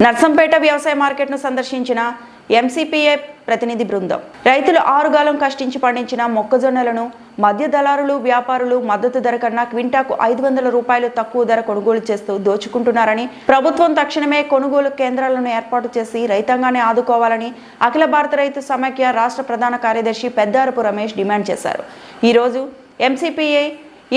నర్సంపేట వ్యవసాయ మార్కెట్ను సందర్శించిన ఎంసీపీఏ ప్రతినిధి బృందం రైతులు ఆరుగాలం కష్టించి పండించిన మొక్కజొన్నలను మధ్య దళారులు వ్యాపారులు మద్దతు ధర కన్నా క్వింటాకు 500 రూపాయలు తక్కువ ధర కొనుగోలు చేస్తూ దోచుకుంటున్నారని ప్రభుత్వం తక్షణమే కొనుగోలు కేంద్రాలను ఏర్పాటు చేసి రైతాంగాన్ని ఆదుకోవాలని అఖిల భారత రైతు సమైక్య రాష్ట్ర ప్రధాన కార్యదర్శి పెద్దారపు రమేష్ డిమాండ్ చేశారు. ఈ రోజు ఎంసీపీఏ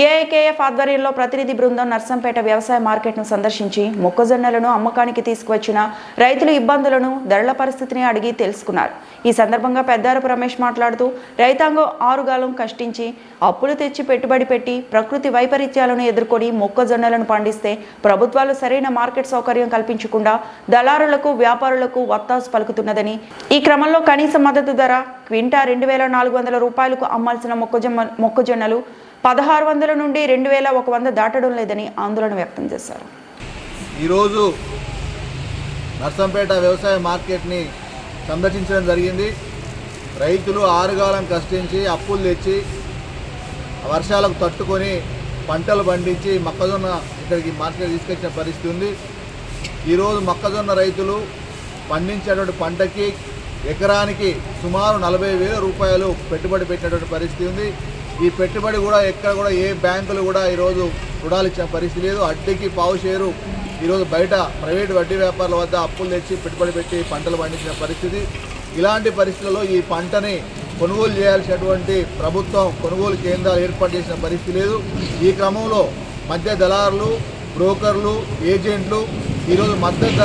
ఏఐకేఎఫ్ ఆధ్వర్యంలో ప్రతినిధి బృందం నర్సంపేట వ్యవసాయ మార్కెట్ను సందర్శించి మొక్కజొన్నలను అమ్మకానికి తీసుకువచ్చిన రైతుల ఇబ్బందులను ధరల పరిస్థితిని అడిగి తెలుసుకున్నారు. ఈ సందర్భంగా పెద్దారపు రమేష్ మాట్లాడుతూ రైతాంగం ఆరుగాలం కష్టించి అప్పులు తెచ్చి పెట్టుబడి పెట్టి ప్రకృతి వైపరీత్యాలను ఎదుర్కొని మొక్కజొన్నలను పండిస్తే ప్రభుత్వాలు సరైన మార్కెట్ సౌకర్యం కల్పించకుండా దళారులకు వ్యాపారులకు వత్తాసు పలుకుతున్నదని, ఈ క్రమంలో కనీస మద్దతు ధర క్వింటా 2400 రూపాయలకు అమ్మాల్సిన మొక్కజొన్నలు 1600 నుండి 2100 దాటడం లేదని ఆందోళన వ్యక్తం చేశారు. ఈరోజు నర్సంపేట వ్యవసాయ మార్కెట్ని సందర్శించడం జరిగింది. రైతులు ఆరుగాలం కష్టించి అప్పులు తెచ్చి వర్షాలకు తట్టుకొని పంటలు పండించి మొక్కజొన్న ఇక్కడికి మార్కెట్ తీసుకొచ్చిన పరిస్థితి ఉంది. ఈరోజు మొక్కజొన్న రైతులు పండించేటువంటి పంటకి ఎకరానికి సుమారు 40,000 రూపాయలు పెట్టుబడి పెట్టినటువంటి పరిస్థితి ఉంది. ఈ పెట్టుబడి కూడా ఎక్కడ కూడా ఏ బ్యాంకులు కూడా ఈరోజు రుణాలు ఇచ్చిన పరిస్థితి లేదు. అడ్డీకి పావు షేరు ఈరోజు బయట ప్రైవేటు వడ్డీ వ్యాపారుల వద్ద అప్పులు తెచ్చి పెట్టుబడి పెట్టి పంటలు పండించిన పరిస్థితి. ఇలాంటి పరిస్థితుల్లో ఈ పంటని కొనుగోలు చేయాల్సినటువంటి ప్రభుత్వం కొనుగోలు కేంద్రాలు ఏర్పాటు చేసిన పరిస్థితి లేదు. ఈ క్రమంలో మధ్య దళారులు, బ్రోకర్లు, ఏజెంట్లు ఈరోజు మద్దతు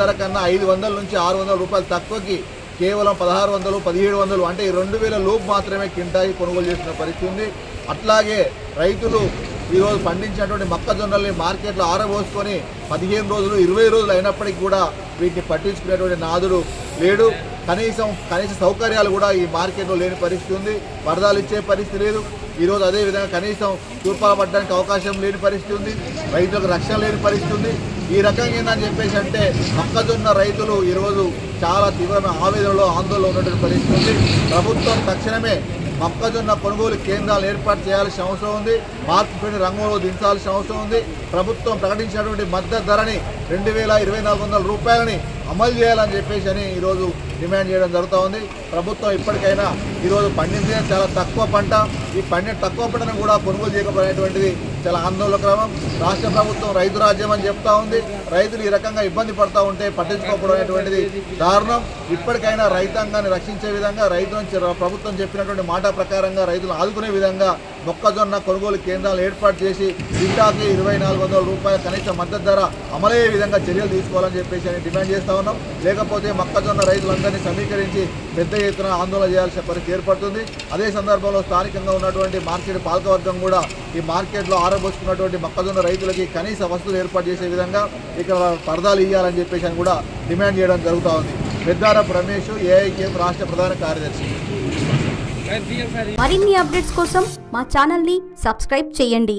ధర కన్నా 500 నుంచి 600 రూపాయలు తక్కువకి కేవలం 1600, 1700 అంటే 2000 లోపు మాత్రమే కింటాయి కొనుగోలు చేసిన పరిస్థితి ఉంది. అట్లాగే రైతులు ఈరోజు పండించినటువంటి మొక్కజొన్నల్ని మార్కెట్లో ఆరబోసుకొని 15 రోజులు 20 రోజులు అయినప్పటికీ కూడా వీటిని పట్టించుకునేటువంటి నాదుడు లేడు. కనీస సౌకర్యాలు కూడా ఈ మార్కెట్లో లేని పరిస్థితి ఉంది. వరదాలు ఇచ్చే పరిస్థితి లేదు. ఈరోజు అదేవిధంగా కనీసం తూర్పాలు పడడానికి అవకాశం లేని పరిస్థితి ఉంది. రైతులకు రక్షణ లేని పరిస్థితి ఉంది. ఈ రకంగా ఏందని చెప్పేసి అంటే మొక్కజొన్న రైతులు ఈరోజు చాలా తీవ్రమైన ఆవేదనలో ఆందోళన ఉన్నటువంటి పరిస్థితి ఉంది. ప్రభుత్వం తక్షణమే మొక్కజొన్న కొనుగోలు కేంద్రాలు ఏర్పాటు చేయాల్సిన అవసరం ఉంది. మార్కెట్ రంగంలో దించాల్సిన అవసరం ఉంది. ప్రభుత్వం ప్రకటించినటువంటి మద్దతు ధరని 22,400 రూపాయలని అమలు చేయాలని చెప్పేసి ఈరోజు డిమాండ్ చేయడం జరుగుతూ ఉంది. ప్రభుత్వం ఇప్పటికైనా ఈరోజు పండించే చాలా తక్కువ పంట, ఈ పండిన తక్కువ పంటను కూడా కొనుగోలు చేయకపోయినటువంటిది చాలా ఆందోళనకరం. రాష్ట్ర ప్రభుత్వం రైతు రాజ్యం అని చెప్తా ఉంది. రైతులు ఈ రకంగా ఇబ్బంది పడుతూ ఉంటే పట్టించుకోకపోవడం అనేటువంటిది దారుణం. ఇప్పటికైనా రైతాంగాన్ని రక్షించే విధంగా ప్రభుత్వం చెప్పినటువంటి మాట ప్రకారంగా రైతులు ఆదుకునే విధంగా మొక్కజొన్న కొనుగోలు కేంద్రాలు ఏర్పాటు చేసి క్వింటాకి 2400 రూపాయల కనీస మద్దతు ధర అమలయ్యే విధంగా చర్యలు తీసుకోవాలని చెప్పేసి డిమాండ్ చేస్తూ ఉన్నాం. లేకపోతే మొక్కజొన్న రైతులందరినీ సమీకరించి పెద్ద ఎత్తున ఆందోళన చేయాల్సిన పరిస్థితి ఏర్పడుతుంది. అదే సందర్భంలో స్థానికంగా ఉన్నటువంటి మార్కెట్ పాలకవర్గం కూడా ఈ మార్కెట్లో ఆరబోసుకున్నటువంటి మొక్కజొన్న రైతులకి కనీస వసతులు ఏర్పాటు చేసే విధంగా ఇక్కడ పరదాలు ఇవ్వాలని చెప్పేసి కూడా డిమాండ్ చేయడం జరుగుతూ ఉంది. పెద్దారపు రమేష్, ఏఐకేఎఫ్ రాష్ట్ర ప్రధాన కార్యదర్శి. మరిన్ని అప్డేట్స్ కోసం మా ఛానల్ని సబ్స్క్రైబ్ చేయండి.